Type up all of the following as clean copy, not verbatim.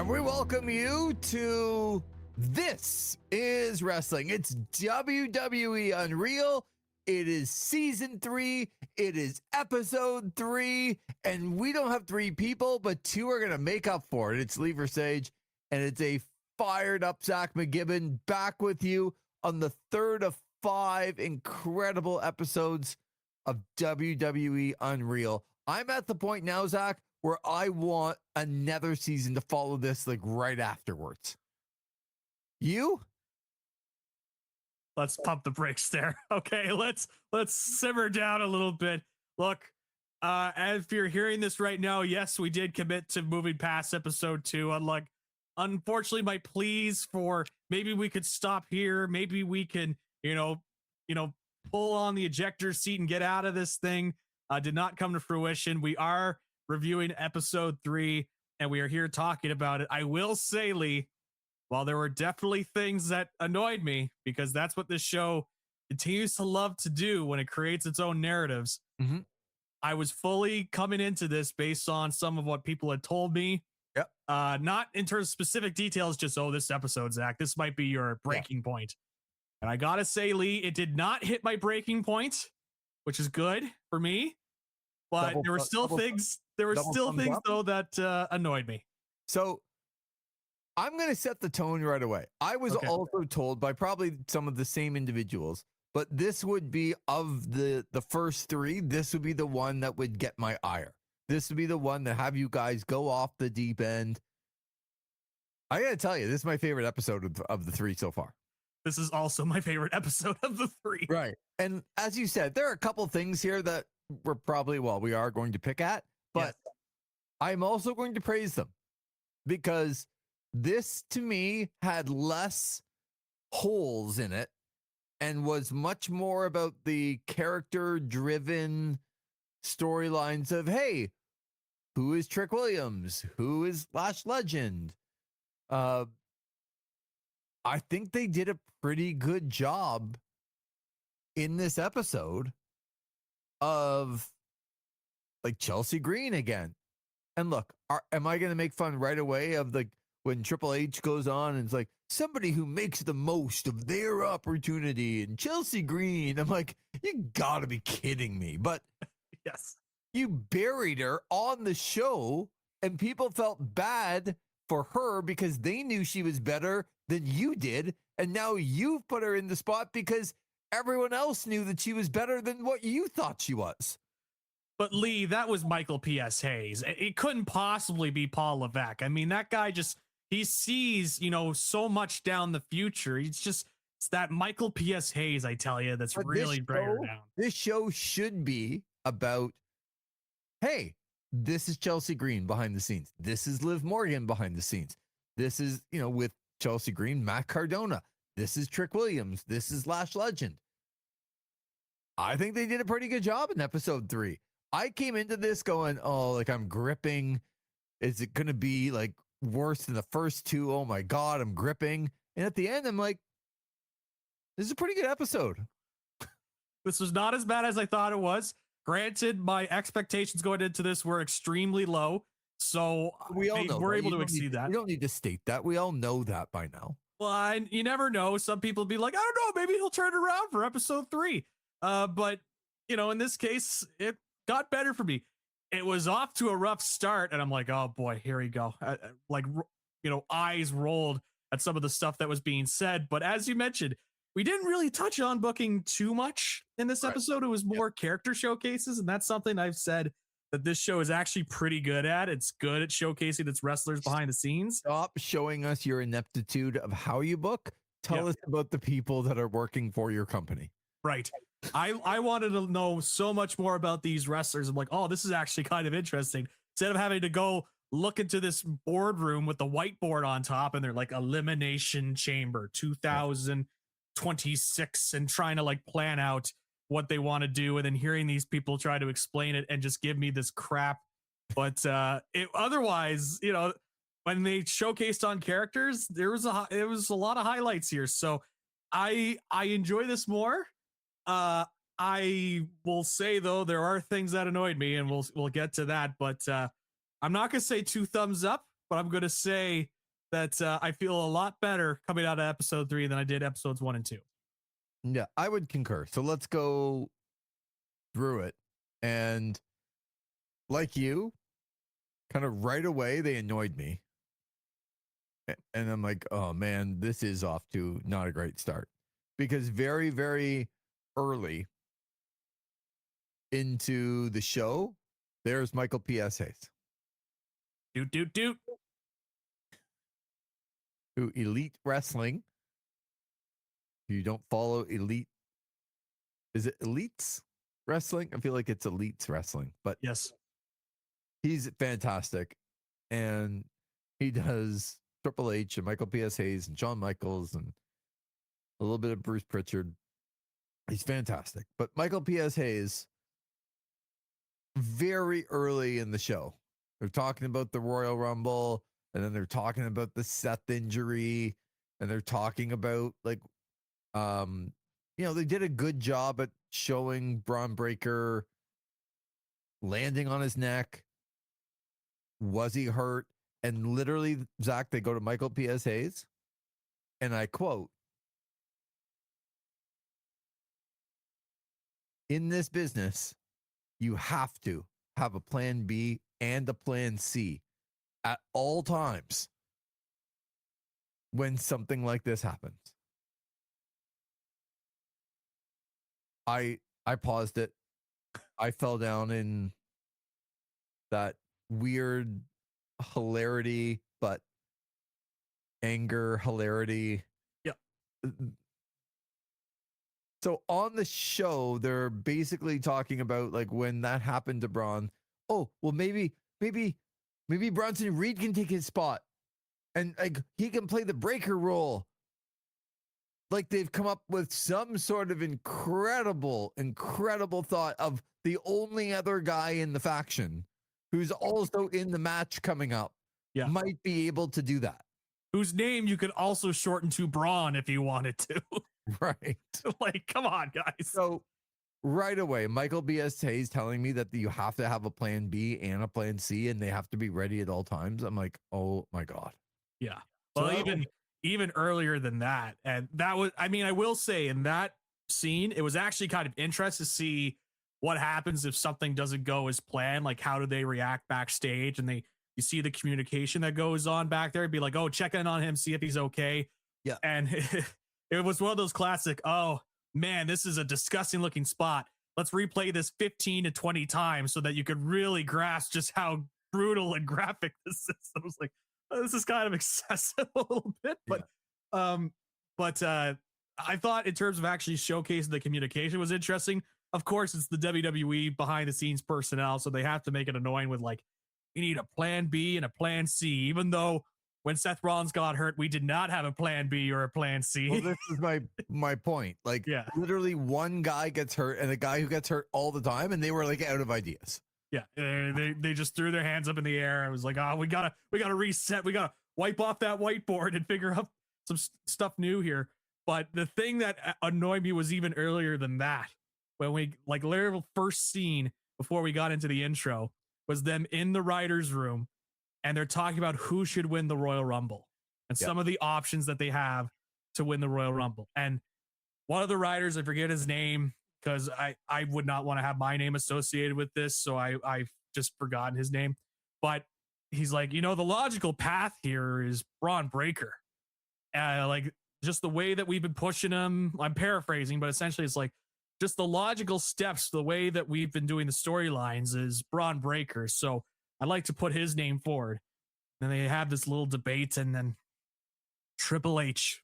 And we welcome you to This is Wrestling. It's WWE Unreal. It is season 3. It is episode 3. And we don't have 3 people, but 2 are going to make up for it. It's Lee Versage, and it's a fired up Zach McGibbon back with you on the third of 5 incredible episodes of WWE Unreal. I'm at the point now, Zach, where I want another season to follow this like right afterwards. You? Let's pump the brakes there. Okay, let's simmer down a little bit. Look, if you're hearing this right now, yes, we did commit to moving past episode 2. Unfortunately, my pleas for maybe we could stop here, maybe we can, pull on the ejector seat and get out of this thing, did not come to fruition. We are reviewing episode 3, and we are here talking about it. I will say, Lee, while there were definitely things that annoyed me, because that's what this show continues to love to do when it creates its own narratives, I was fully coming into this based on some of what people had told me. Yep. Not in terms of specific details, just, this episode, Zach, this might be your breaking point. And I gotta say, Lee, it did not hit my breaking point, which is good for me. But there were still things though that annoyed me. So I'm going to set the tone right away. I was also told by probably some of the same individuals, but this would be of the first 3. This would be the one that would get my ire. This would be the one that have you guys go off the deep end. I got to tell you, this is my favorite episode of the 3 so far. This is also my favorite episode of the 3. Right. And as you said, there are a couple things here that we are going to pick at, but yes, I'm also going to praise them because this to me had less holes in it and was much more about the character driven storylines of, hey, who is Trick Williams? Who is Lash Legend? I think they did a pretty good job in this episode of like Chelsea Green again. And look, am I going to make fun right away of when Triple H goes on and it's like somebody who makes the most of their opportunity and Chelsea Green? I'm like, you gotta be kidding me. But yes, you buried her on the show and people felt bad for her because they knew she was better than you did. And now you've put her in the spot because everyone else knew that she was better than what you thought she was. But Lee, that was Michael P.S. Hayes. It couldn't possibly be Paul Levesque. I mean, that guy he sees, so much down the future. It's that Michael P.S. Hayes, I tell you, that's really bringing her down. This show should be about, hey, this is Chelsea Green behind the scenes. This is Liv Morgan behind the scenes. This is, with Chelsea Green, Matt Cardona. This is Trick Williams. This is Lash Legend. I think they did a pretty good job in episode 3. I came into this going, I'm gripping. Is it going to be worse than the first 2? Oh my God, I'm gripping. And at the end, I'm like, this is a pretty good episode. This was not as bad as I thought it was. Granted, my expectations going into this were extremely low. So we all know we're able to exceed that. We don't need to state that. We all know that by now. Well, you never know. Some people be like, I don't know, maybe he'll turn it around for episode 3. But, in this case, it got better for me. It was off to a rough start, and I'm like, oh boy, here we go. Eyes rolled at some of the stuff that was being said. But as you mentioned, we didn't really touch on booking too much in this episode. It was more character showcases, and that's something I've said that this show is actually pretty good at. It's good at showcasing its wrestlers behind the scenes. Stop showing us your ineptitude of how you book. Tell us about the people that are working for your company. Right. I wanted to know so much more about these wrestlers. I'm like, oh, this is actually kind of interesting. Instead of having to go look into this boardroom with the whiteboard on top and they're like Elimination Chamber 2026 and trying to plan out what they want to do, and then hearing these people try to explain it and just give me this crap. But otherwise, when they showcased on characters, it was a lot of highlights here. So I enjoy this more. I will say though, there are things that annoyed me, and we'll get to that. But I'm not gonna say 2 thumbs up. but I'm going to say that I feel a lot better coming out of episode 3 than I did episodes 1 and 2. Yeah, I would concur. So let's go through it. And like you, kind of right away, they annoyed me. And I'm like, oh man, this is off to not a great start. Because very, very early into the show, there's Michael P.S. Hayes. Doot. Who Elite Wrestling. If you don't follow Elite, is it Elites Wrestling? I feel like it's Elites Wrestling, but yes, he's fantastic. And he does Triple H and Michael P.S. Hayes and Shawn Michaels and a little bit of Bruce Pritchard. He's fantastic. But Michael P.S. Hayes, very early in the show, they're talking about the Royal Rumble, and then they're talking about the Seth injury, and they're talking about like, they did a good job at showing Braun Breaker landing on his neck. Was he hurt? And literally, Zach, they go to Michael P.S. Hayes, and I quote, "In this business, you have to have a plan B and a plan C at all times when something like this happens." I paused it. I fell down in that weird hilarity, but anger hilarity. Yeah. So on the show, they're basically talking about like when that happened to Braun. Oh, well, maybe Bronson Reed can take his spot, and like he can play the breaker role. Like they've come up with some sort of incredible thought of the only other guy in the faction who's also in the match coming up might be able to do that. Whose name you could also shorten to Braun if you wanted to. Right. Like, come on, guys. So right away, Michael B.S. Hayes telling me that you have to have a plan B and a plan C and they have to be ready at all times. I'm like, oh my God. Yeah. Well, even earlier than that. And that was, I mean, I will say in that scene, it was actually kind of interesting to see what happens if something doesn't go as planned. Like, how do they react backstage? And you see the communication that goes on back there. It'd be like, oh, check in on him, see if he's okay. Yeah. And it was one of those classic, oh man, this is a disgusting looking spot. Let's replay this 15 to 20 times so that you could really grasp just how brutal and graphic this is. I was like, oh, this is kind of excessive a little bit, but I thought in terms of actually showcasing the communication was interesting. Of course, it's the WWE behind the scenes personnel, so they have to make it annoying with like, we need a plan B and a plan C, even though when Seth Rollins got hurt, we did not have a plan B or a plan C. Well, this is my point. Like, literally one guy gets hurt and a guy who gets hurt all the time, and they were like out of ideas. Yeah, they just threw their hands up in the air. I was like, oh, we gotta reset. We gotta wipe off that whiteboard and figure out some stuff new here. But the thing that annoyed me was even earlier than that. When we like literally first scene before we got into the intro was them in the writers' room, and they're talking about who should win the Royal Rumble and some of the options that they have to win the Royal Rumble. And one of the writers, I forget his name because I would not want to have my name associated with this, so I've just forgotten his name. But he's like, the logical path here is Braun Breaker. Like just the way that we've been pushing him. I'm paraphrasing, but essentially it's like just the logical steps, the way that we've been doing the storylines is Braun Breaker. So I'd like to put his name forward. And they have this little debate, and then Triple H,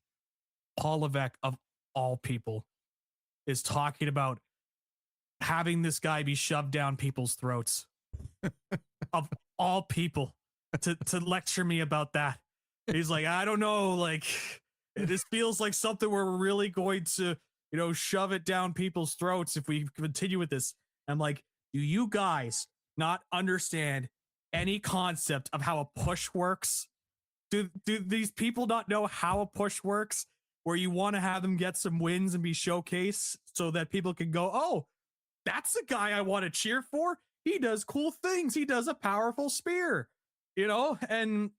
Paul Levesque of all people, is talking about having this guy be shoved down people's throats. Of all people to lecture me about that. He's like, I don't know, like this feels like something where we're really going to, shove it down people's throats if we continue with this. I'm like, do you guys not understand any concept of how a push works? Do these people not know how a push works, where you want to have them get some wins and be showcased so that people can go, oh, that's the guy I want to cheer for. He does cool things. He does a powerful spear, and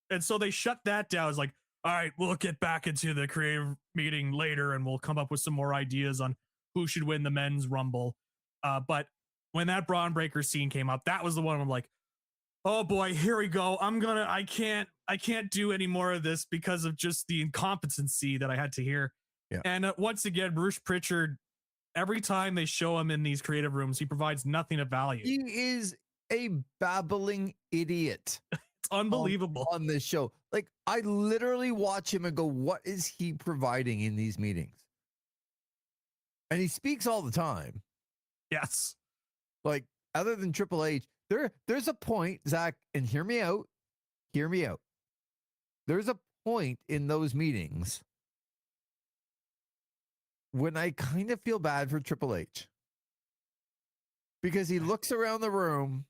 And so they shut that down. It's like, all right, we'll get back into the creative meeting later and we'll come up with some more ideas on who should win the men's rumble. But when that Braun Breaker scene came up, that was the one I'm like, oh boy, here we go. I can't do any more of this because of just the incompetency that I had to hear. Yeah. And once again, Bruce Pritchard, every time they show him in these creative rooms, he provides nothing of value. He is a babbling idiot. It's unbelievable on this show. Like, I literally watch him and go, what is he providing in these meetings? And he speaks all the time. Yes. Like, other than Triple H, there's a point, Zach, and hear me out. There's a point in those meetings when I kind of feel bad for Triple H. Because he looks around the room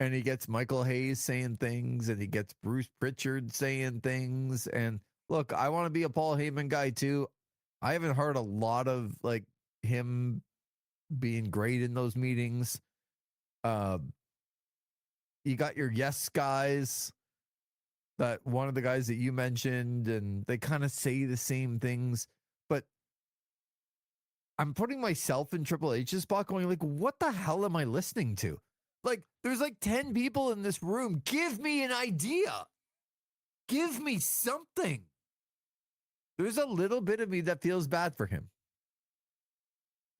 and he gets Michael Hayes saying things and he gets Bruce Pritchard saying things. And look, I want to be a Paul Heyman guy too. I haven't heard a lot of like him being great in those meetings. You got your yes guys, that one of the guys that you mentioned, and they kind of say the same things, but I'm putting myself in Triple H's spot going like, what the hell am I listening to? Like, there's like 10 people in this room. Give me an idea. Give me something. There's a little bit of me that feels bad for him.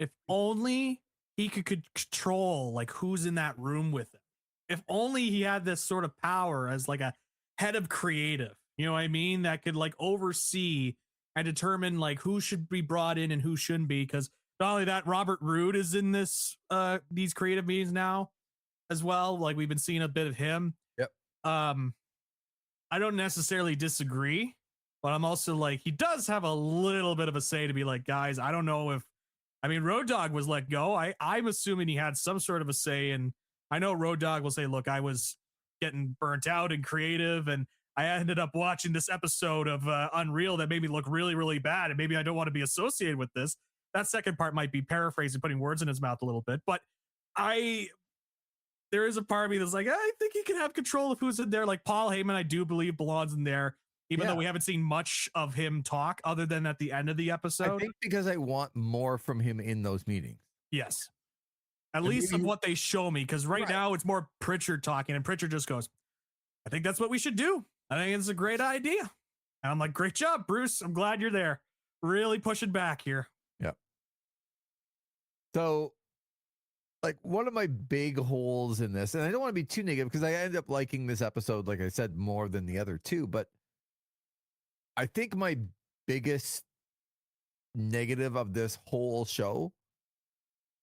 If only he could control like who's in that room with him. If only he had this sort of power as like a head of creative, you know what I mean? That could like oversee and determine like who should be brought in and who shouldn't be. Because not only that, Robert Roode is in these creative meetings now as well. Like we've been seeing a bit of him. Yep. I don't necessarily disagree, but I'm also like, he does have a little bit of a say to be like, guys, I don't know if, I mean, Road Dogg was let go. I'm assuming he had some sort of a say. And I know Road Dogg will say, look, I was getting burnt out and creative, and I ended up watching this episode of Unreal that made me look really, really bad. And maybe I don't want to be associated with this. That second part might be paraphrasing, putting words in his mouth a little bit. But there is a part of me that's like, I think he can have control of who's in there. Like Paul Heyman, I do believe belongs in there, even though we haven't seen much of him talk other than at the end of the episode. I think because I want more from him in those meetings. Yes. At least of what they show me. Because right now it's more Pritchard talking, and Pritchard just goes, I think that's what we should do. I think it's a great idea. And I'm like, great job, Bruce. I'm glad you're there. Really pushing back here. Yep. So, like, one of my big holes in this, and I don't want to be too negative because I end up liking this episode, like I said, more than the other two, but I think my biggest negative of this whole show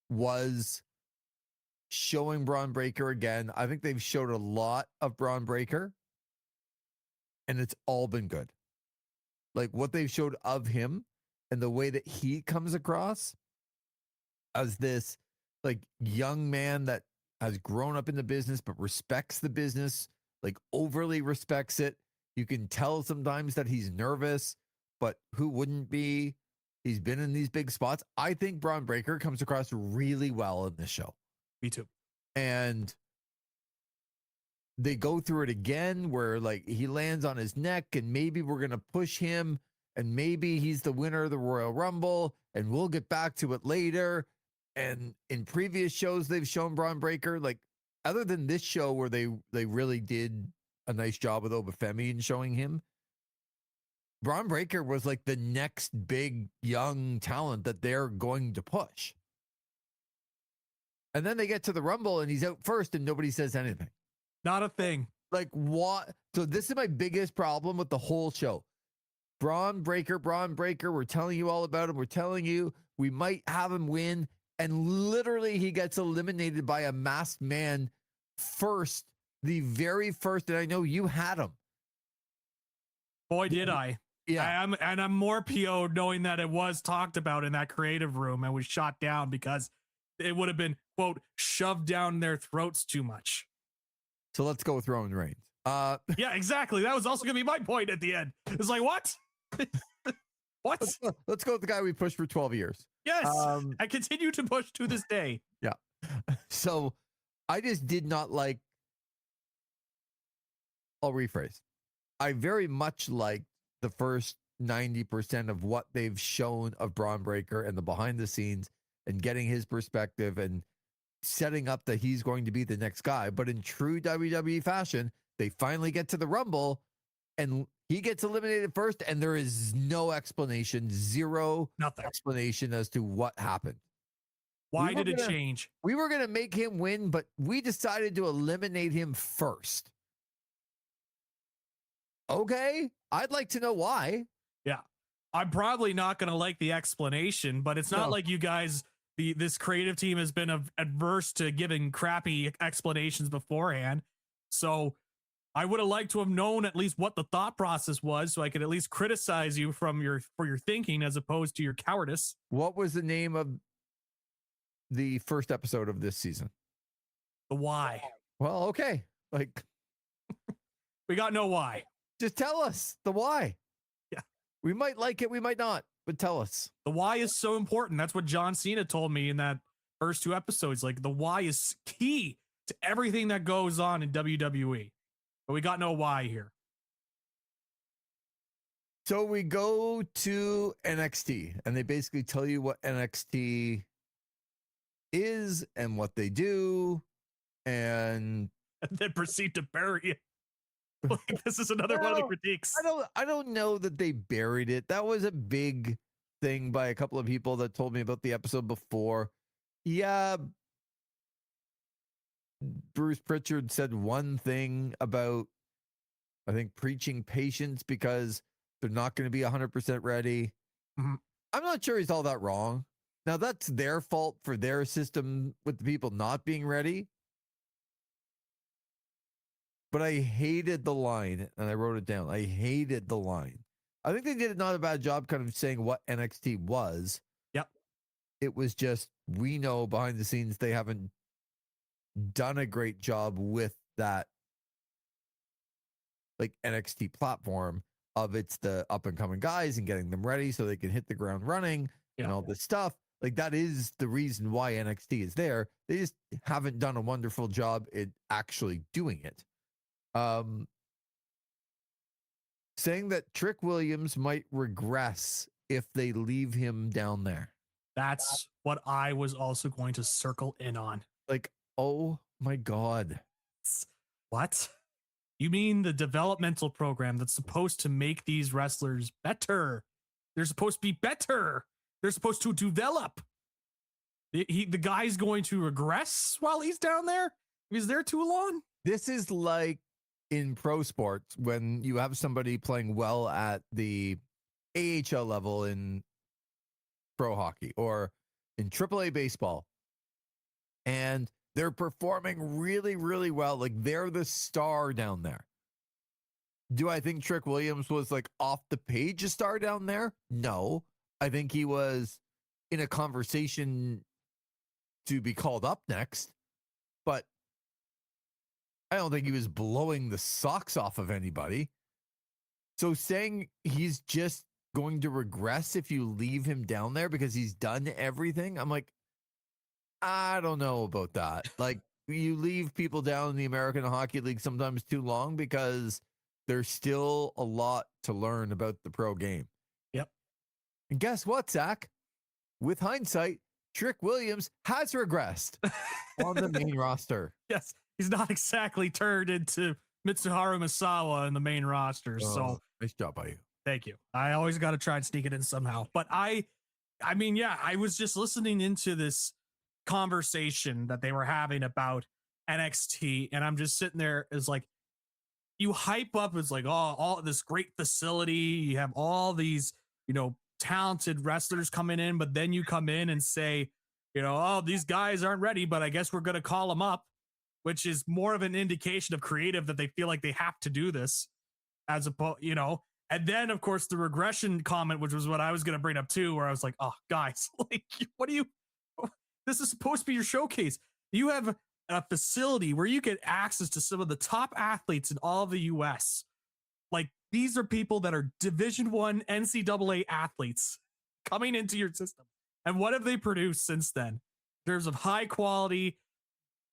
was showing Braun Breaker again. I think they've showed a lot of Braun Breaker, and it's all been good. Like what they've showed of him and the way that he comes across as this like young man that has grown up in the business but respects the business, like overly respects it. You can tell sometimes that he's nervous, but who wouldn't be? He's been in these big spots. I think Braun Breaker comes across really well in this show. Me too. And they go through it again where like he lands on his neck and maybe we're going to push him and maybe he's the winner of the Royal Rumble and we'll get back to it later. And in previous shows, they've shown Braun Breaker, like other than this show where they really did a nice job with Obafemi and showing him, Braun Breaker was like the next big young talent that they're going to push. And then they get to the Rumble and he's out first and nobody says anything. Not a thing. Like what? So this is my biggest problem with the whole show. Braun Breaker, we're telling you all about him. We're telling you we might have him win. And literally he gets eliminated by a masked man first, the very first. And I know you had him. Boy, did I. Yeah. I'm more PO'd knowing that it was talked about in that creative room and was shot down because it would have been, quote, shoved down their throats too much. So let's go with Roman Reigns. Yeah, exactly. That was also going to be my point at the end. It's like, what? What? Let's go with the guy we pushed for 12 years. Yes. I continue to push to this day. Yeah. So I just did not like, I'll rephrase. I very much like the first 90% of what they've shown of Braun Breaker and the behind the scenes and getting his perspective and setting up that he's going to be the next guy. But in true WWE fashion, they finally get to the Rumble and he gets eliminated first, and there is no explanation, Nothing. explanation as to what happened. Why did it change? We were going to make him win, but we decided to eliminate him first. Okay, I'd like to know why. Yeah, I'm probably not going to like the explanation, but it's not like you guys, this creative team has been adverse to giving crappy explanations beforehand. So I would have liked to have known at least what the thought process was, so I could at least criticize you for your thinking as opposed to your cowardice. What was the name of the first episode of this season? The why. Well, okay, like we got no why. Just tell us the why. Yeah. We might like it, we might not, but tell us. The why is so important. That's what John Cena told me in that first 2 episodes. Like, the why is key to everything that goes on in WWE. But we got no why here. So we go to NXT, and they basically tell you what NXT is and what they do, and then proceed to bury it. Like, this is another one of the critiques. I don't know that they buried it. That was a big thing by a couple of people that told me about the episode before. Yeah, Bruce Pritchard said one thing about, I think, preaching patience because they're not going to be 100% ready. Mm-hmm. I'm not sure he's all that wrong. Now, that's their fault for their system with the people not being ready. But I hated the line, and I wrote it down. I hated the line. I think they did not a bad job kind of saying what NXT was. Yep. It was just, we know behind the scenes they haven't done a great job with that, like, NXT platform of it's the up and coming guys and getting them ready so they can hit the ground running and all this stuff. Like, that is the reason why NXT is there. They just haven't done a wonderful job at actually doing it. Saying that Trick Williams might regress if they leave him down there. That's what I was also going to circle in on. Like, oh my God. What? You mean the developmental program that's supposed to make these wrestlers better? They're supposed to be better. They're supposed to develop. The guy's going to regress while he's down there? He's there too long? This is like in pro sports when you have somebody playing well at the AHL level in pro hockey or in AAA baseball, and they're performing really, really well. Like, they're the star down there. Do I think Trick Williams was like off the page a star down there? No. I think he was in a conversation to be called up next, but I don't think he was blowing the socks off of anybody. So saying he's just going to regress if you leave him down there because he's done everything, I'm like, I don't know about that. Like, you leave people down in the American Hockey League sometimes too long because there's still a lot to learn about the pro game. Yep. And guess what, Zach? With hindsight, Trick Williams has regressed on the main roster. Yes. He's not exactly turned into Mitsuharu Misawa in the main roster. So nice job by you. Thank you. I always got to try and sneak it in somehow. But I mean, yeah, I was just listening into this conversation that they were having about NXT, and I'm just sitting there as like, you hype up as like, oh, all this great facility. You have all these, talented wrestlers coming in, but then you come in and say, oh, these guys aren't ready, but I guess we're going to call them up, which is more of an indication of creative that they feel like they have to do this as opposed, and then of course the regression comment, which was what I was going to bring up too, where I was like, oh guys, like, this is supposed to be your showcase. You have a facility where you get access to some of the top athletes in all of the US. Like, these are people that are Division I NCAA athletes coming into your system. And what have they produced since then? In terms of high quality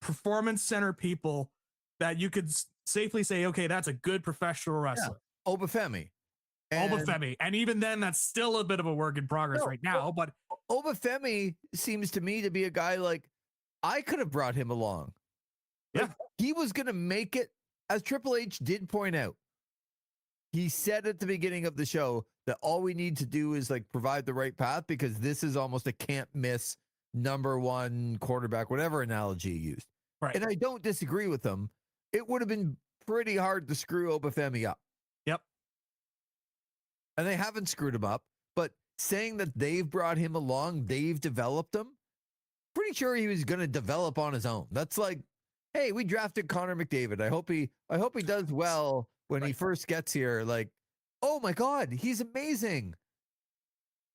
performance center people that you could safely say, okay, that's a good professional wrestler. Obafemi. Obafemi. And even then, that's still a bit of a work in progress right now. But Obafemi seems to me to be a guy like I could have brought him along. Like, he was going to make it, as Triple H did point out. He said at the beginning of the show that all we need to do is like provide the right path because this is almost a can't miss number one quarterback, whatever analogy he used. Right. And I don't disagree with him. It would have been pretty hard to screw Obafemi up. Yep. And they haven't screwed him up, but saying that they've brought him along, they've developed him, pretty sure he was going to develop on his own. That's like, hey, we drafted Connor McDavid. I hope he does well when he first gets here. Like, oh my God, he's amazing.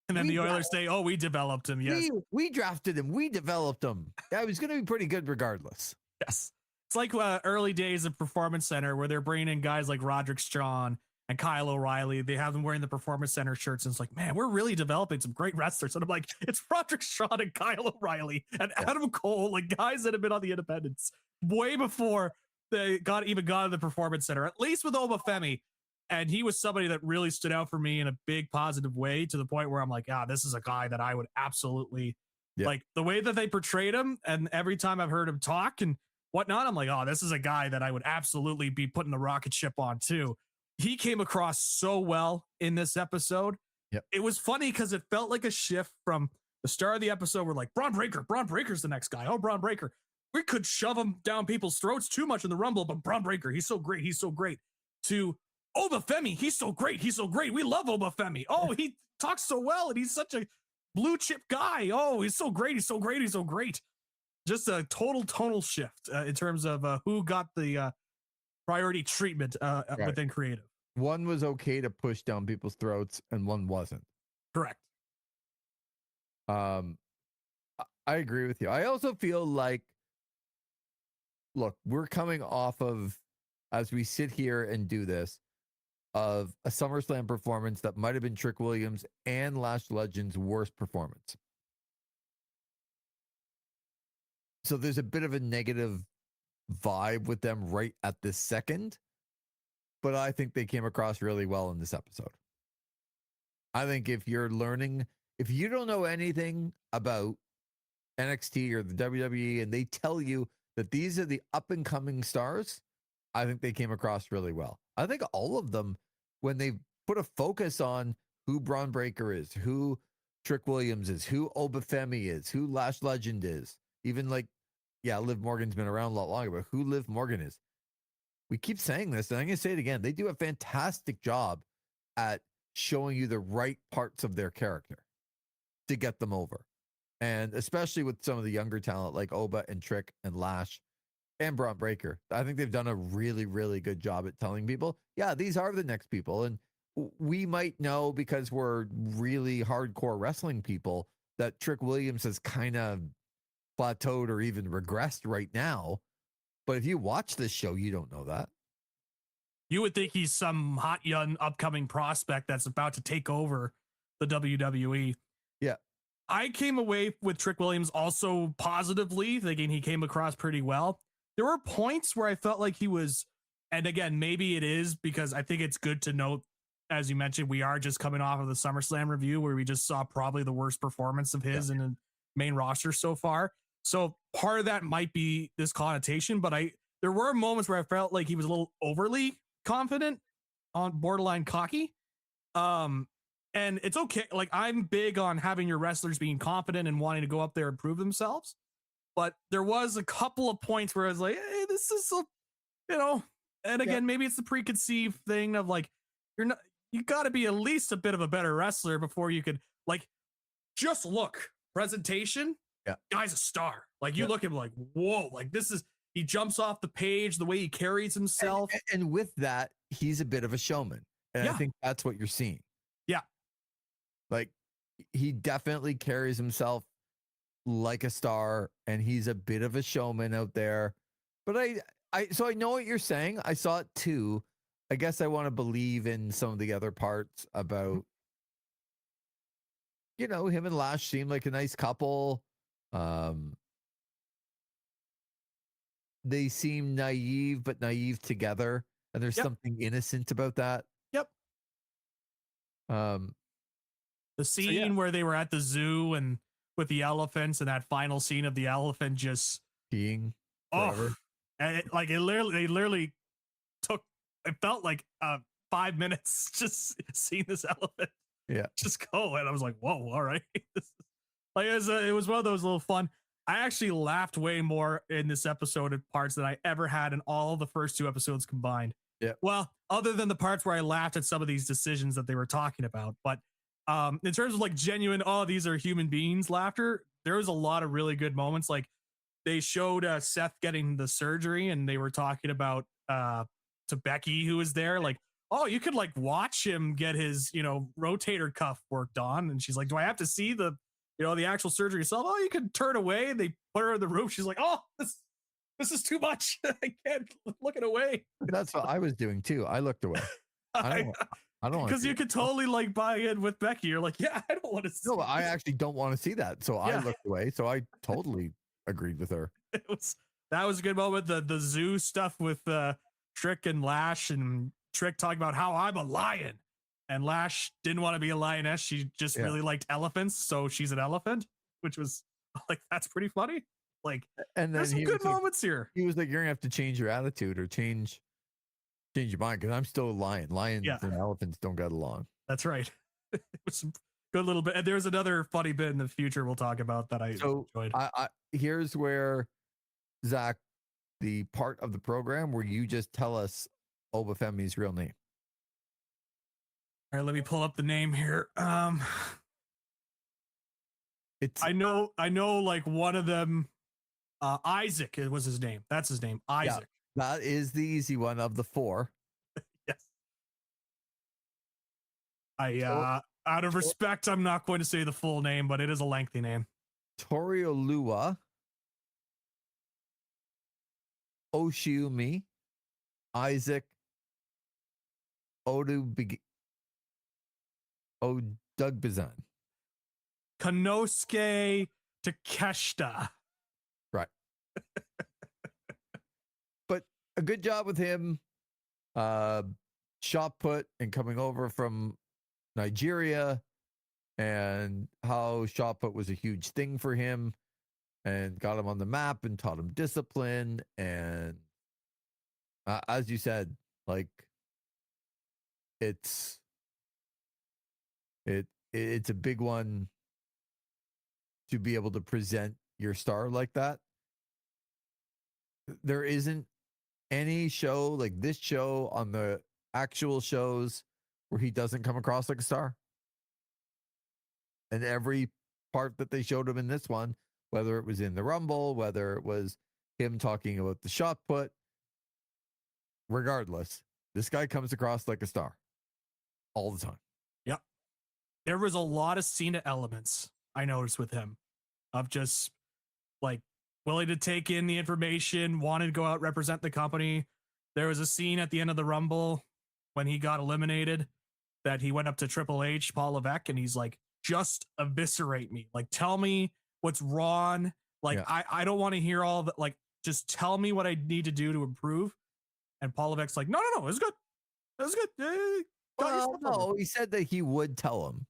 And then the Oilers say, oh, we developed him. Yes. We drafted him. We developed him. Yeah, he's going to be pretty good regardless. Yes. It's like early days of Performance Center where they're bringing in guys like Roderick Strachan and Kyle O'Reilly. They have them wearing the Performance Center shirts. And it's like, man, we're really developing some great wrestlers. And I'm like, it's Roderick Strachan and Kyle O'Reilly and Adam Cole, like guys that have been on the independents way before they got to the Performance Center, at least with Obafemi. And he was somebody that really stood out for me in a big positive way to the point where I'm like, this is a guy that I would absolutely like the way that they portrayed him. And every time I've heard him talk and whatnot, I'm like, this is a guy that I would absolutely be putting the rocket ship on too. He came across so well in this episode. Yep. It was funny because it felt like a shift from the start of the episode. We're like, Braun Breaker's the next guy. Oh, Braun Breaker. We could shove him down people's throats too much in the Rumble, but Braun Breaker, he's so great. To Obafemi, he's so great. We love Obafemi. Oh, he talks so well, and he's such a blue chip guy. Oh, he's so great. Just a total tonal shift in terms of who got the priority treatment within creative. One was okay to push down people's throats, and one wasn't. Correct. I agree with you. I also feel like, look, we're coming off of, as we sit here and do this, of a SummerSlam performance that might have been Trick Williams and Lash Legend's worst performance. So there's a bit of a negative vibe with them right at this second, but I think they came across really well in this episode. I think if you don't know anything about NXT or the WWE and they tell you that these are the up and coming stars, I think they came across really well. I think all of them, when they put a focus on who Braun Breaker is, who Trick Williams is, who Obafemi is, who Lash Legend is, even like, Liv Morgan's been around a lot longer, but who Liv Morgan is. We keep saying this, and I'm going to say it again. They do a fantastic job at showing you the right parts of their character to get them over. And especially with some of the younger talent like Oba and Trick and Lash and Braun Breaker. I think they've done a really, really good job at telling people, these are the next people. And we might know because we're really hardcore wrestling people that Trick Williams has kind of plateaued or even regressed right now. But if you watch this show, you don't know that. You would think he's some hot young upcoming prospect that's about to take over the WWE. Yeah. I came away with Trick Williams also positively, thinking he came across pretty well. There were points where I felt like he was, and again, maybe it is because I think it's good to note, as you mentioned, we are just coming off of the SummerSlam review where we just saw probably the worst performance of his in the main roster so far. So part of that might be this connotation, but there were moments where I felt like he was a little overly confident, on borderline cocky. And it's okay. Like, I'm big on having your wrestlers being confident and wanting to go up there and prove themselves. But there was a couple of points where I was like, hey, this is, and again, maybe it's the preconceived thing of like, you got to be at least a bit of a better wrestler before you could, like, just look, presentation. Yeah. Guy's a star. Like, you look at him like, whoa, like he jumps off the page, the way he carries himself. And with that, he's a bit of a showman. And I think that's what you're seeing. Yeah. Like, he definitely carries himself like a star, and he's a bit of a showman out there. But so I know what you're saying. I saw it too. I guess I want to believe in some of the other parts about, him and Lash seem like a nice couple. They seem naive, but naive together. And there's something innocent about that. Yep. Um, The scene where they were at the zoo and with the elephants, and that final scene of the elephant just peeing oh, forever. and they literally took. It felt like 5 minutes just seeing this elephant Yeah. just go, and I was like, whoa, all right. Like it was one of those little fun. I actually laughed way more in this episode of parts than I ever had in all the first 2 episodes combined. Yeah. Well, other than the parts where I laughed at some of these decisions that they were talking about, but in terms of like genuine, oh, these are human beings laughter, there was a lot of really good moments. Like they showed Seth getting the surgery, and they were talking about to Becky, who was there, like, oh, you could like watch him get his, rotator cuff worked on. And she's like, do I have to see the actual surgery itself? Oh, you can turn away. And they put her in the room. She's like, oh, this is too much. I can't look it away. That's what I was doing too. I looked away. I don't because you could totally like buy in with Becky. You're like, yeah, I don't want to see. No, I actually don't want to see that. So I looked away. So I totally agreed with her. That was a good moment. The zoo stuff with Trick and Lash, and Trick talking about how I'm a lion, and Lash didn't want to be a lioness. She just really liked elephants, so she's an elephant, which was like, that's pretty funny. Like, and then there's some good moments here. He was like, you're gonna have to change your attitude or change your mind, because I'm still a lion. Lions and elephants don't get along. That's right. It was some good little bit. And there's another funny bit in the future we'll talk about that I enjoyed. Here's where, Zach, the part of the program where you just tell us Obafemi's real name. All right, let me pull up the name here. It's I know like one of them, Isaac was his name. That's his name, Isaac. Yeah, that is the easy one of the 4. Yes. Out of respect, I'm not going to say the full name, but it is a lengthy name. Toriolua Oshiumi Isaac Odugbizan. Konosuke Takeshita. Right. But a good job with him. Shot put and coming over from Nigeria, and how shot put was a huge thing for him and got him on the map and taught him discipline. And as you said, like, it's a big one to be able to present your star like that. There isn't any show like this show on the actual shows where he doesn't come across like a star. And every part that they showed him in this one, whether it was in the Rumble, whether it was him talking about the shot put, regardless, this guy comes across like a star all the time. Yep. There was a lot of Cena elements I noticed with him, of just like willing to take in the information, wanted to go out, represent the company. There was a scene at the end of the Rumble when he got eliminated that he went up to Triple H, Paul Levesque, and he's like, just eviscerate me. Like, tell me what's wrong. Like, I don't want to hear all that. Like, just tell me what I need to do to improve. And Paul Levesque's like, no, it was good. It was good. Well, no, he said that he would tell him.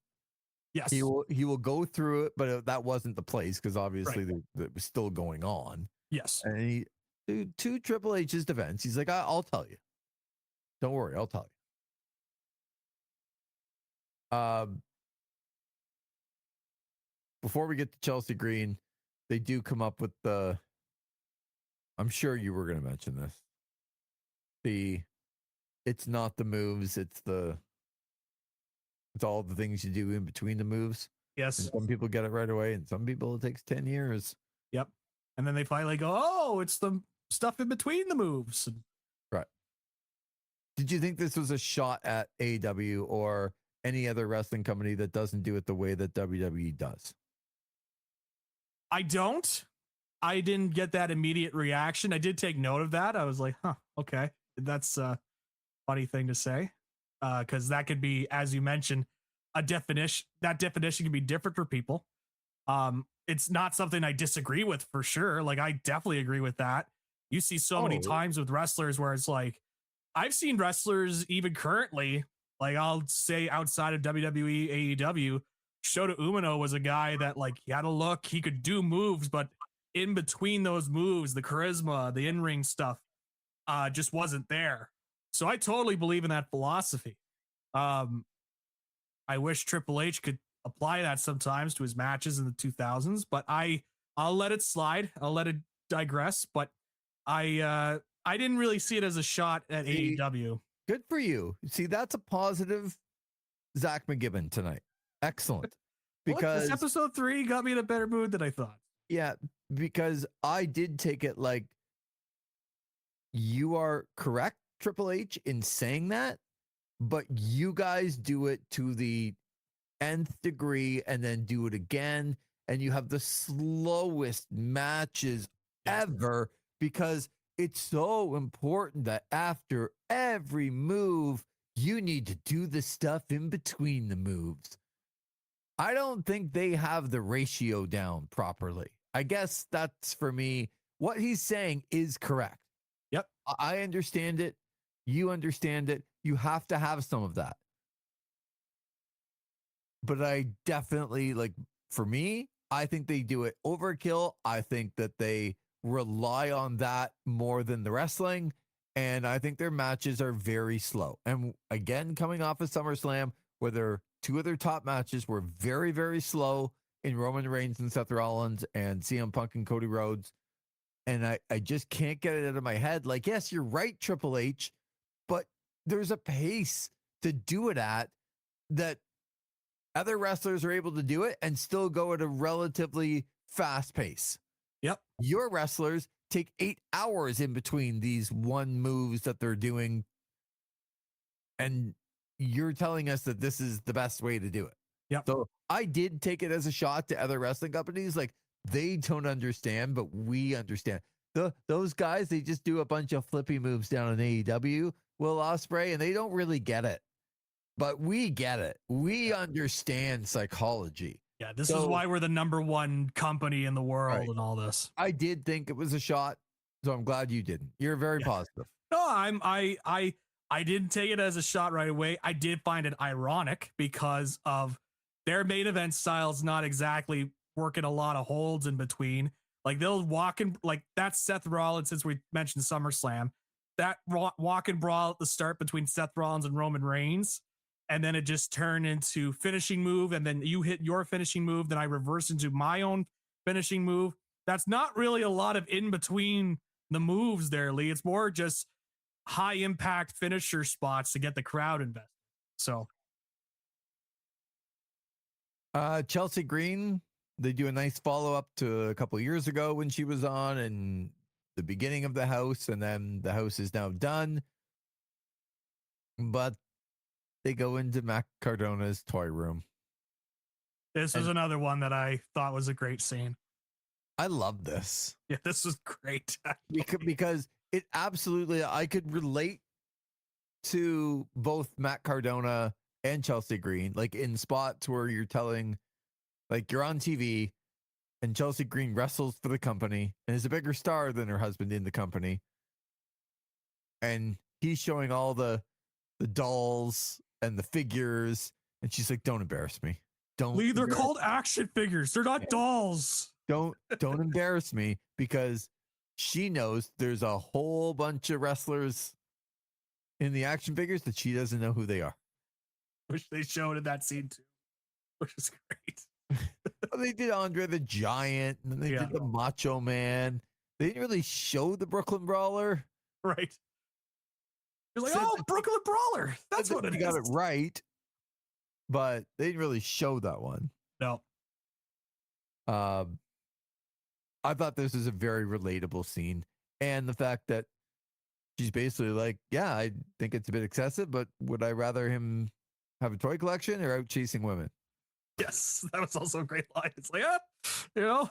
Yes. He will go through it, but that wasn't the place, because obviously that was still going on. Yes. And to Triple H's defense, he's like, I'll tell you. Don't worry, I'll tell you. Before we get to Chelsea Green, they do come up with I'm sure you were going to mention this. It's not the moves, it's all the things you do in between the moves. Yes. And some people get it right away, and some people it takes 10 years. Yep. And then they finally go, oh, it's the stuff in between the moves. Right. Did you think this was a shot at AEW or any other wrestling company that doesn't do it the way that WWE does? I don't. I didn't get that immediate reaction. I did take note of that. I was like, huh, okay. That's a funny thing to say. Because that could be, as you mentioned, a definition. That definition can be different for people. It's not something I disagree with for sure. Like, I definitely agree with that. You see so many times with wrestlers where it's like, I've seen wrestlers even currently, Like I'll say outside of WWE, AEW, Shota Umino was a guy that like he had a look, he could do moves, but in between those moves, the charisma, the in-ring stuff, just wasn't there. So I totally believe in that philosophy. I wish Triple H could apply that sometimes to his matches in the 2000s, but I'll let it slide. I'll let it digress. But I didn't really see it as a shot at AEW. Good for you. See, that's a positive Zach McGibbon tonight. Excellent. Because this episode 3 got me in a better mood than I thought. Yeah, because I did take it like you are correct, Triple H, in saying that, but you guys do it to the nth degree and then do it again, and you have the slowest matches ever because it's so important that after every move, you need to do the stuff in between the moves. I don't think they have the ratio down properly. I guess that's for me. What he's saying is correct. Yep. I understand it. You understand it. You have to have some of that. But I definitely, like, for me, I think they do it overkill. I think that they rely on that more than the wrestling. And I think their matches are very slow. And again, coming off of SummerSlam, where their two of their top matches were very, very slow in Roman Reigns and Seth Rollins and CM Punk and Cody Rhodes. And I just can't get it out of my head. Like, yes, you're right, Triple H, but there's a pace to do it at that other wrestlers are able to do it and still go at a relatively fast pace. Yep. Your wrestlers take 8 hours in between these one moves that they're doing. And you're telling us that this is the best way to do it. Yep. So I did take it as a shot to other wrestling companies. Like, they don't understand, but we understand. Those guys, they just do a bunch of flippy moves down in AEW, Will Ospreay, and they don't really get it. But we get it. We understand psychology. Yeah, this is why we're the #1 company in the world and all this. I did think it was a shot, so I'm glad you didn't. You're very positive. No, I didn't take it as a shot right away. I did find it ironic because of their main event styles not exactly working a lot of holds in between. Like they'll walk and like that's Seth Rollins, since we mentioned SummerSlam. That walk and brawl at the start between Seth Rollins and Roman Reigns. And then it just turned into finishing move. And then you hit your finishing move. Then I reverse into my own finishing move. That's not really a lot of in between the moves there, Lee. It's more just high impact finisher spots to get the crowd invested. So Chelsea Green, they do a nice follow up to a couple of years ago when she was on and the beginning of the house, and then the house is now done. But they go into Matt Cardona's toy room. This was another one that I thought was a great scene. I love this. Yeah, this was great. Because it absolutely, I could relate to both Matt Cardona and Chelsea Green, like in spots where you're telling, like you're on TV and Chelsea Green wrestles for the company and is a bigger star than her husband in the company. And he's showing all the dolls and the figures. And she's like, don't embarrass me. Don't. Lee, they're called action figures. They're not dolls. Don't embarrass me, because she knows there's a whole bunch of wrestlers in the action figures that she doesn't know who they are. Which they showed in that scene too, which is great. They did Andre the Giant, and then they did the Macho Man. They didn't really show the Brooklyn Brawler. Right. You're like, oh, Brooklyn Brawler. That's what it is. Got it right. But they didn't really show that one. No. I thought this was a very relatable scene. And the fact that she's basically like, yeah, I think it's a bit excessive, but would I rather him have a toy collection or out chasing women? Yes, that was also a great line. It's like, you know,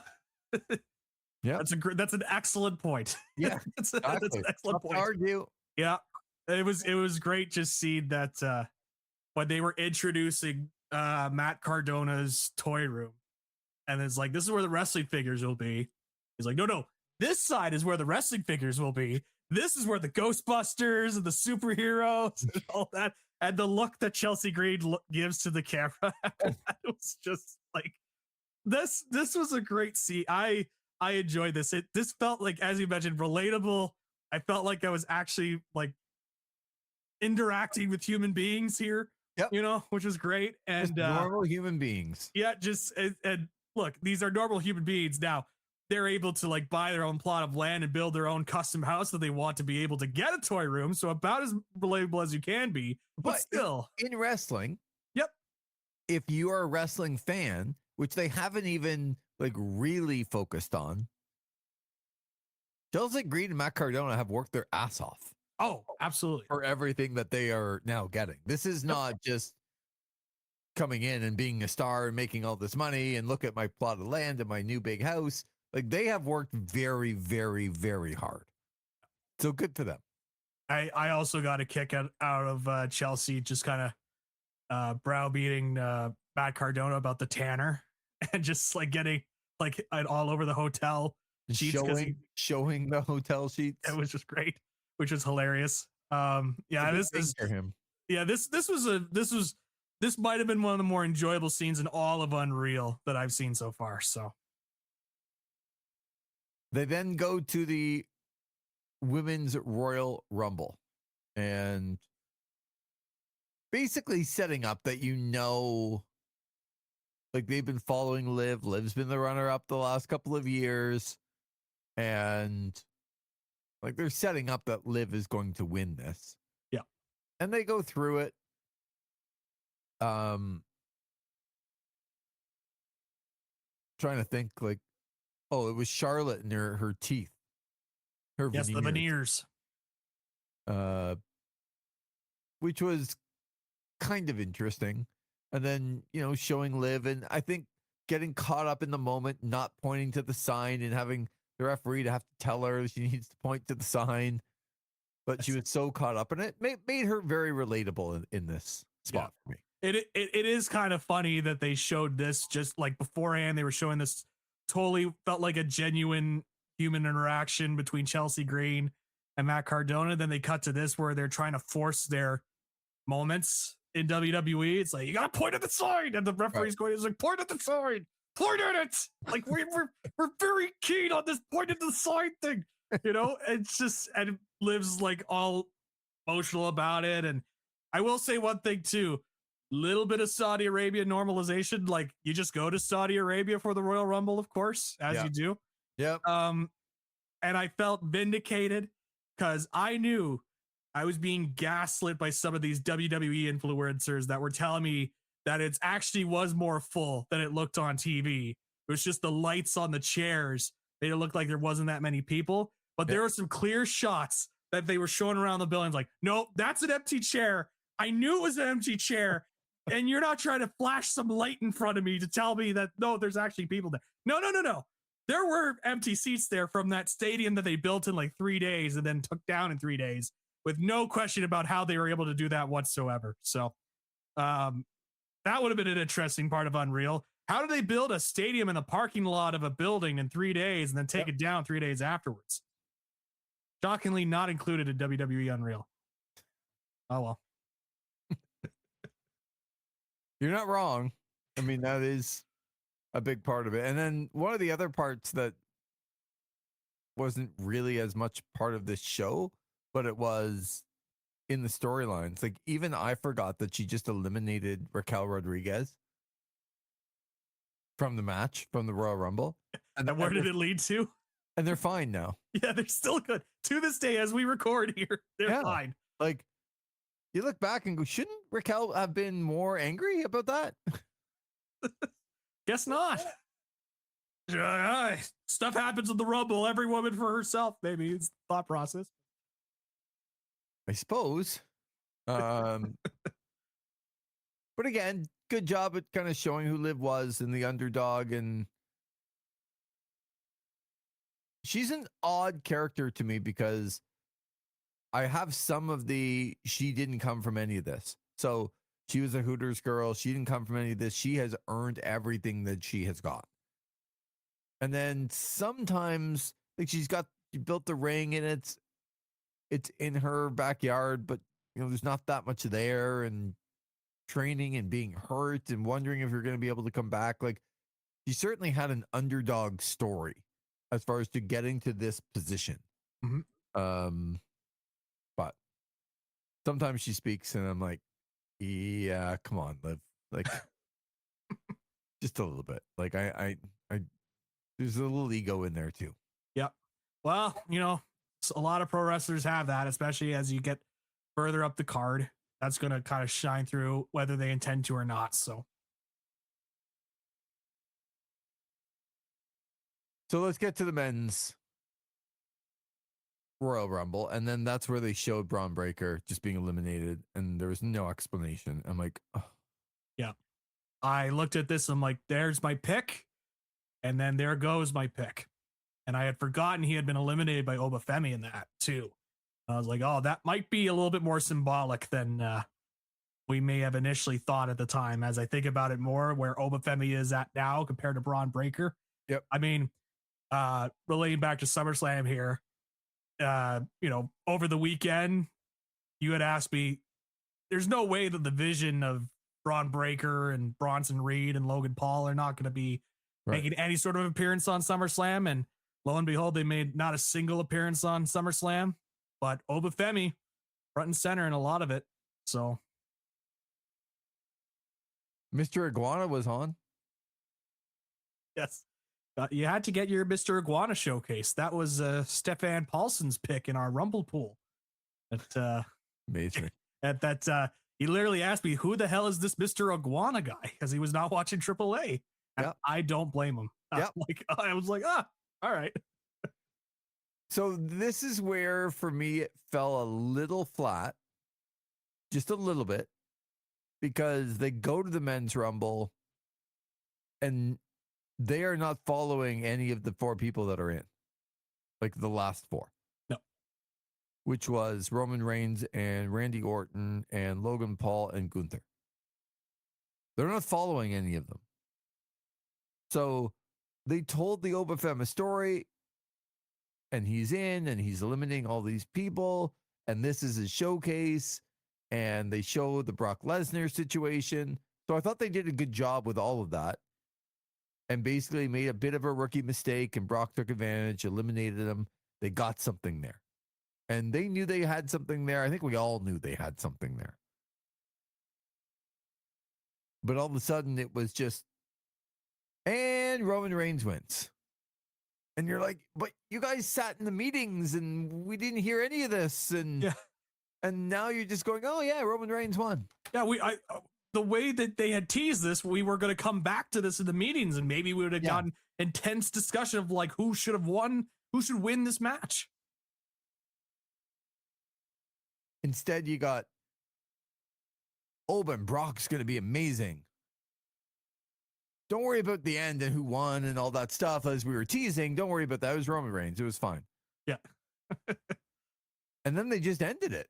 yeah, that's an excellent point. Yeah, that's an excellent point. Argue. Yeah, it was great just seeing that when they were introducing Matt Cardona's toy room, and it's like, this is where the wrestling figures will be. He's like, no, this side is where the wrestling figures will be. This is where the Ghostbusters and the superheroes and all that. And the look that Chelsea Green gives to the camera after that was just like this. This was a great scene. I enjoyed this. This felt like, as you mentioned, relatable. I felt like I was actually like interacting with human beings here. Yep. Which is great. And just normal human beings. Yeah, just and look, these are normal human beings now. They're able to like buy their own plot of land and build their own custom house that they want to be able to get a toy room. So about as relatable as you can be, but still in wrestling. Yep. If you are a wrestling fan, which they haven't even like really focused on, Chelsea Green and Matt Cardona have worked their ass off. Oh, absolutely. For everything that they are now getting. This is not just coming in and being a star and making all this money and look at my plot of land and my new big house. Like, they have worked very, very, very hard. So good for them. I also got a kick out of Chelsea just kind of browbeating Matt Cardona about the tanner and just like getting like all over the hotel sheets, showing the hotel sheets. It was just great, which was hilarious. This is for him. Yeah, this might have been one of the more enjoyable scenes in all of Unreal that I've seen so far. So they then go to the Women's Royal Rumble and basically setting up that, like, they've been following Liv. Liv's been the runner-up the last couple of years. And like, they're setting up that Liv is going to win this. Yeah. And they go through it. Trying to think, like, oh, it was Charlotte and her teeth. Yes, the veneers. Which was kind of interesting. And then, showing Liv, and I think getting caught up in the moment, not pointing to the sign and having the referee to have to tell her she needs to point to the sign. But she was so caught up in it. Made her very relatable in this spot for me. It is kind of funny that they showed this just like beforehand. They were showing this, totally felt like a genuine human interaction between Chelsea Green and Matt Cardona. Then they cut to this where they're trying to force their moments in WWE. It's like, you gotta point at the sign, and the referee's going, it's like, point at the sign, point at it. Like, we're very keen on this point at the sign thing. It's just, and Liv's like all emotional about it. And I will say one thing too. Little bit of Saudi Arabia normalization. Like, you just go to Saudi Arabia for the Royal Rumble, of course, as you do. Yep. And I felt vindicated because I knew I was being gaslit by some of these WWE influencers that were telling me that it actually was more full than it looked on TV. It was just the lights on the chairs made it look like there wasn't that many people. But there were some clear shots that they were showing around the building. Like, nope, that's an empty chair. I knew it was an empty chair. And you're not trying to flash some light in front of me to tell me that, no, there's actually people there. No. There were empty seats there from that stadium that they built in like 3 days and then took down in 3 days, with no question about how they were able to do that whatsoever. So that would have been an interesting part of Unreal. How do they build a stadium in the parking lot of a building in 3 days and then take it down 3 days afterwards? Shockingly not included in WWE Unreal. Oh, well. You're not wrong. I mean, that is a big part of it. And then one of the other parts that wasn't really as much part of this show, but it was in the storylines. Like, even I forgot that she just eliminated Raquel Rodriguez from the match, from the Royal Rumble. And where did it lead to? And they're fine now. Yeah, they're still good. To this day, as we record here, they're fine. Like, you look back and go, shouldn't Raquel have been more angry about that? Guess not. Stuff happens in the Rumble. Every woman for herself, maybe. It's the thought process. I suppose. But again, good job at kind of showing who Liv was and the underdog. And she's an odd character to me because I have some of she didn't come from any of this. So she was a Hooters girl. She didn't come from any of this. She has earned everything that she has got. And then sometimes, like, she built the ring and it's in her backyard, but there's not that much there, and training and being hurt and wondering if you're going to be able to come back. Like, she certainly had an underdog story as far as to getting to this position. Mm-hmm. But sometimes she speaks and I'm like, yeah, come on, Liv. Like, just a little bit. Like, I there's a little ego in there too. Yep. Well, a lot of pro wrestlers have that, especially as you get further up the card. That's going to kind of shine through whether they intend to or not. So let's get to the men's Royal Rumble. And then that's where they showed Braun Breaker just being eliminated. And there was no explanation. I'm like, oh. Yeah. I looked at this. I'm like, there's my pick. And then there goes my pick. And I had forgotten he had been eliminated by Obafemi in that too. I was like, oh, that might be a little bit more symbolic than we may have initially thought at the time. As I think about it more, where Obafemi is at now compared to Braun Breaker. Yep. I mean, relating back to SummerSlam here, over the weekend, you had asked me, there's no way that the vision of Braun Breaker and Bronson Reed and Logan Paul are not going to be making any sort of appearance on SummerSlam. And lo and behold, they made not a single appearance on SummerSlam, but Obafemi front and center in a lot of it. So Mr. Iguana was on. Yes. You had to get your Mr. Iguana showcase. That was Stefan Paulson's pick in our Rumble pool. Amazing. He literally asked me, who the hell is this Mr. Iguana guy? Because he was not watching AAA. Yep. I don't blame him. Yep. I was like, all right. So this is where, for me, it fell a little flat, just a little bit, because they go to the men's Rumble and they are not following any of the four people that are in, like the last four. No. Which was Roman Reigns and Randy Orton and Logan Paul and Gunther. They're not following any of them. So they told the Obafemi story, and he's in and he's eliminating all these people, and this is his showcase, and they show the Brock Lesnar situation. So I thought they did a good job with all of that, and basically made a bit of a rookie mistake, and Brock took advantage, eliminated him. They got something there, and they knew they had something there. I think we all knew they had something there. But all of a sudden it was just, and Roman Reigns wins. And you're like, but you guys sat in the meetings and we didn't hear any of this. And yeah. And now you're just going, oh yeah, Roman Reigns won. Yeah, the way that they had teased this, we were going to come back to this in the meetings, and maybe we would have gotten intense discussion of like who should have won, who should win this match. Instead, you got, and Brock's going to be amazing. Don't worry about the end and who won and all that stuff as we were teasing. Don't worry about that. It was Roman Reigns. It was fine. Yeah. And then they just ended it.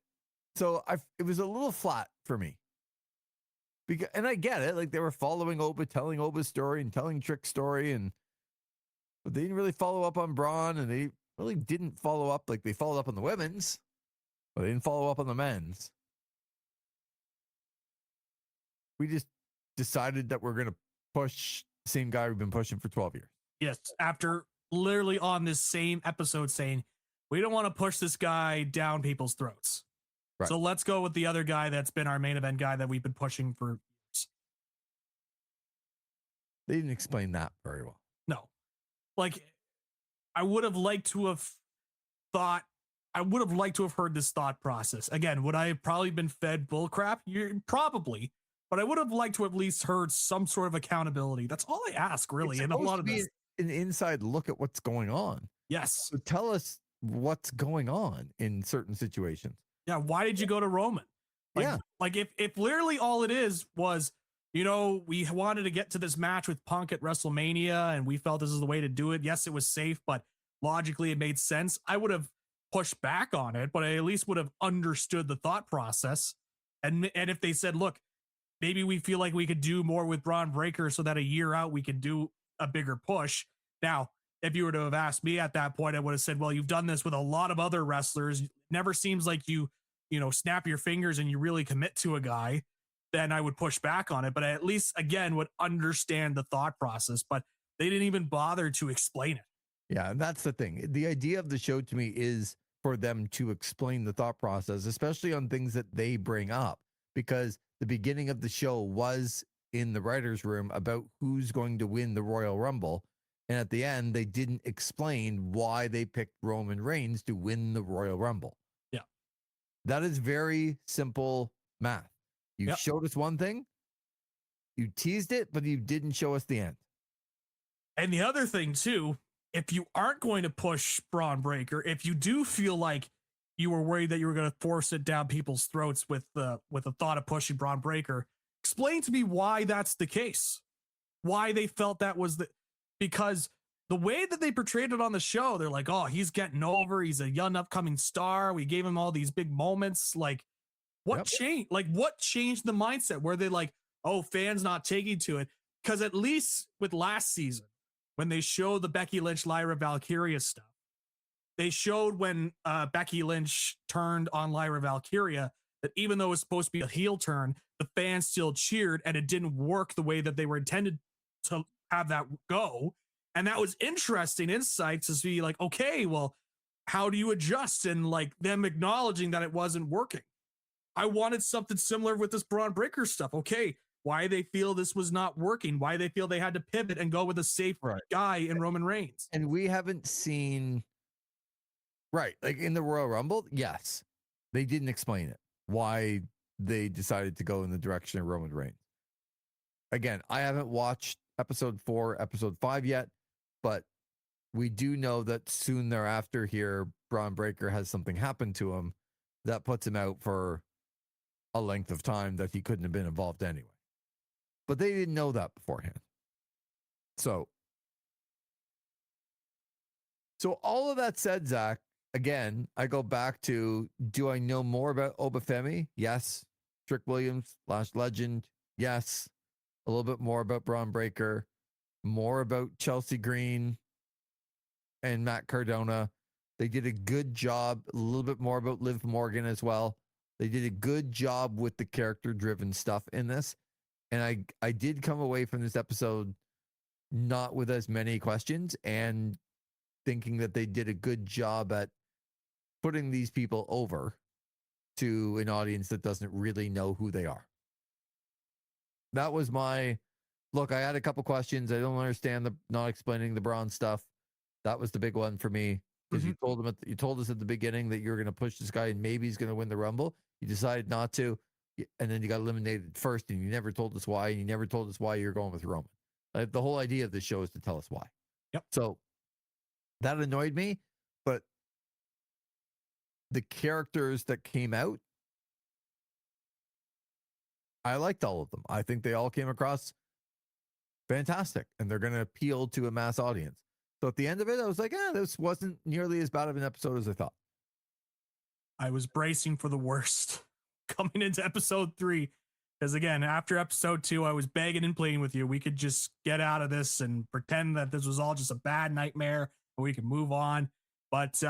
So it was a little flat for me. And I get it. Like, they were following Oba, telling Oba's story and telling Trick's story. But they didn't really follow up on Braun, and they really didn't follow up. Like, they followed up on the women's, but they didn't follow up on the men's. We just decided that we're going to push the same guy we've been pushing for 12 years. Yes. After literally on this same episode saying, we don't want to push this guy down people's throats. Right. So let's go with the other guy that's been our main event guy that we've been pushing for years. They didn't explain that very well. No. Like, I would have liked to have heard this thought process. Again, would I have probably been fed bullcrap? Probably. But I would have liked to have at least heard some sort of accountability. That's all I ask, really. It's in a lot of this. An inside look at what's going on. Yes. So tell us what's going on in certain situations. Yeah. Why did you go to Roman? Like if literally all it is was, we wanted to get to this match with Punk at WrestleMania and we felt this is the way to do it. Yes, it was safe, but logically it made sense. I would have pushed back on it, but I at least would have understood the thought process. And if they said, look, maybe we feel like we could do more with Braun Breaker so that a year out we could do a bigger push. Now, if you were to have asked me at that point, I would have said, well, you've done this with a lot of other wrestlers. It never seems like you snap your fingers and you really commit to a guy, then I would push back on it. But I at least, again, would understand the thought process. But they didn't even bother to explain it. Yeah, and that's the thing. The idea of the show to me is for them to explain the thought process, especially on things that they bring up, because the beginning of the show was in the writer's room about who's going to win the Royal Rumble. And at the end, they didn't explain why they picked Roman Reigns to win the Royal Rumble. Yeah. That is very simple math. You showed us one thing, you teased it, but you didn't show us the end. And the other thing, too, if you aren't going to push Braun Breaker, if you do feel like you were worried that you were going to force it down people's throats with the thought of pushing Braun Breaker, explain to me why that's the case. Why they felt that was because the way that they portrayed it on the show, they're like, oh, he's getting over. He's a young upcoming star. We gave him all these big moments. Like, what changed? Like, what changed the mindset? Where they like, oh, fans not taking to it? Because at least with last season, when they showed the Becky Lynch, Lyra Valkyria stuff, they showed when Becky Lynch turned on Lyra Valkyria that even though it was supposed to be a heel turn, the fans still cheered and it didn't work the way that they were intended to have that go. And that was interesting insight to see like, okay, well, how do you adjust? And like them acknowledging that it wasn't working. I wanted something similar with this Braun Breaker stuff. Okay, why they feel this was not working, why they feel they had to pivot and go with a safe guy in Roman Reigns. And we haven't seen, like in the Royal Rumble, yes, they didn't explain it, why they decided to go in the direction of Roman Reigns. Again, I haven't watched episode 4, episode 5 yet, but we do know that soon thereafter here, Braun Breaker has something happen to him that puts him out for a length of time that he couldn't have been involved anyway. But they didn't know that beforehand. So all of that said, Zach, again, I go back to, do I know more about Obafemi? Yes. Trick Williams, Lash Legend? Yes. A little bit more about Braun Breaker, more about Chelsea Green and Matt Cardona. They did a good job, a little bit more about Liv Morgan as well. They did a good job with the character-driven stuff in this. And I did come away from this episode not with as many questions and thinking that they did a good job at putting these people over to an audience that doesn't really know who they are. That was my look. I had a couple questions. I don't understand the not explaining the Braun stuff. That was the big one for me, because you told us at the beginning that you're going to push this guy and maybe he's going to win the Rumble. You decided not to, and then you got eliminated first, and you never told us why, and you never told us why you're going with Roman. The whole idea of this show is to tell us why. Yep. So that annoyed me, but the characters that came out, I liked all of them. I think they all came across fantastic, and they're going to appeal to a mass audience. So at the end of it, I was like, this wasn't nearly as bad of an episode as I thought. I was bracing for the worst coming into episode 3. Because again, after episode 2, I was begging and pleading with you. We could just get out of this and pretend that this was all just a bad nightmare and we could move on. But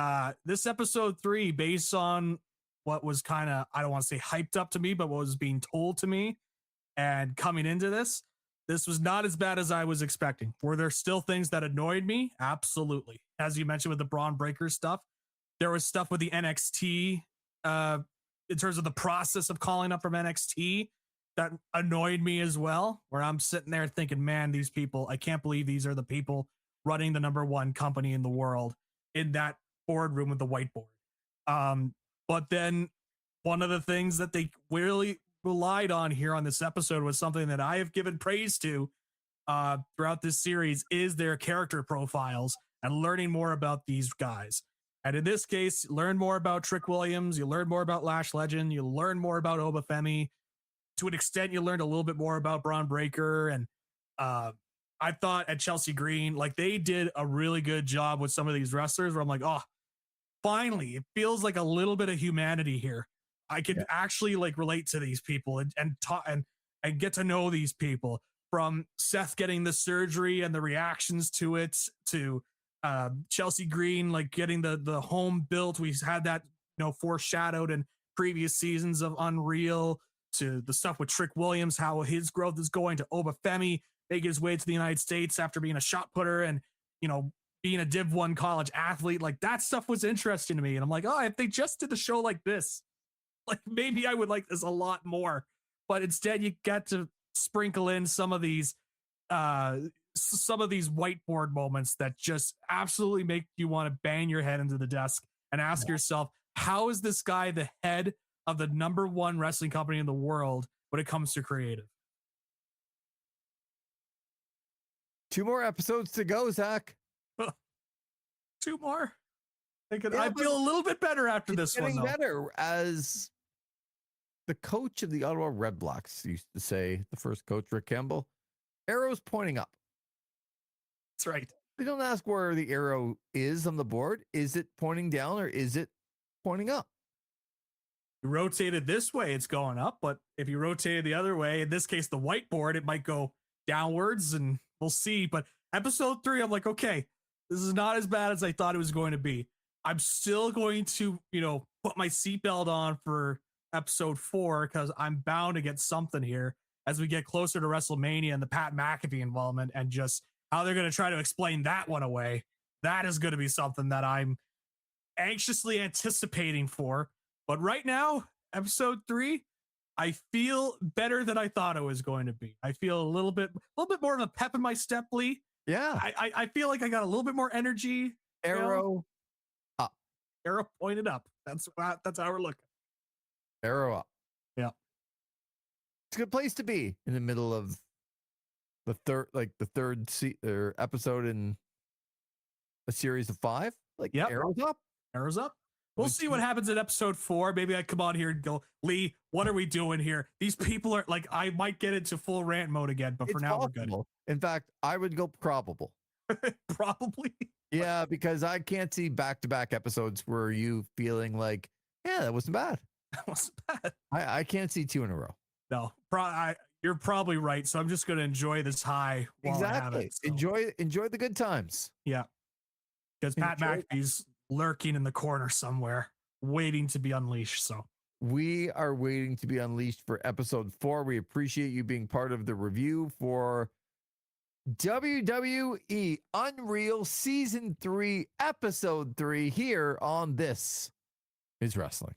this episode 3, based on what was kind of, I don't want to say hyped up to me, but what was being told to me and coming into this was not as bad as I was expecting. Were there still things that annoyed me? Absolutely. As you mentioned with the Braun Breaker stuff, there was stuff with the NXT in terms of the process of calling up from NXT that annoyed me as well, where I'm sitting there thinking, man, these people, I can't believe these are the people running the #1 company in the world in that boardroom with the whiteboard. But then one of the things that they really relied on here on this episode was something that I have given praise to throughout this series, is their character profiles and learning more about these guys. And in this case, learn more about Trick Williams, you learn more about Lash Legend, you learn more about Obafemi. To an extent, you learned a little bit more about Braun Breaker. And I thought at Chelsea Green, like they did a really good job with some of these wrestlers where I'm like, oh, finally, it feels like a little bit of humanity here. I can actually like relate to these people and talk and get to know these people, from Seth getting the surgery and the reactions to it, to Chelsea Green, like getting the home built. We had that, foreshadowed and previous seasons of Unreal to the stuff with Trick Williams, how his growth is going to Obafemi making his way to the United States after being a shot putter and, being a Div 1 college athlete. Like, that stuff was interesting to me. And I'm like, oh, if they just did the show like this, like, maybe I would like this a lot more. But instead, you got to sprinkle in some of these whiteboard moments that just absolutely make you want to bang your head into the desk and ask yourself, how is this guy the head of the #1 wrestling company in the world when it comes to creative? 2 more episodes to go, Zach. 2 more. I feel a little bit better after this one, though. Better, as the coach of the Ottawa Red Blacks used to say, the first coach, Rick Campbell, arrow's pointing up. That's right. They don't ask where the arrow is on the board. Is it pointing down or is it pointing up? You rotate it this way, it's going up. But if you rotate it the other way, in this case, the whiteboard, it might go downwards, and we'll see. But episode 3, I'm like, okay, this is not as bad as I thought it was going to be. I'm still going to, put my seatbelt on for episode 4 because I'm bound to get something here as we get closer to WrestleMania and the Pat McAfee involvement and just how they're going to try to explain that one away. That is going to be something that I'm anxiously anticipating for. But right now, episode 3, I feel better than I thought it was going to be. I feel a little bit more of a pep in my step, Lee. Yeah. I feel like I got a little bit more energy. Arrow up. Arrow pointed up. That's how we're looking. Arrow up. Yeah. It's a good place to be in the middle of the third episode in a series of 5. Like, arrows up. Arrows up. We'll see what happens in episode 4. Maybe I come on here and go, Lee, what are we doing here? These people are like, I might get into full rant mode again, but for now we're good. In fact, I would go probable. Probably. Yeah, because I can't see back-to-back episodes where you feeling like, yeah, that wasn't bad. That wasn't bad. I can't see 2 in a row. No, you're probably right. So I'm just going to enjoy this high while I have it. So. Enjoy the good times. Yeah. Because Pat McAfee's lurking in the corner somewhere, waiting to be unleashed. So we are waiting to be unleashed for episode 4. We appreciate you being part of the review for WWE Unreal Season 3, Episode 3 here on This Is Wrestling.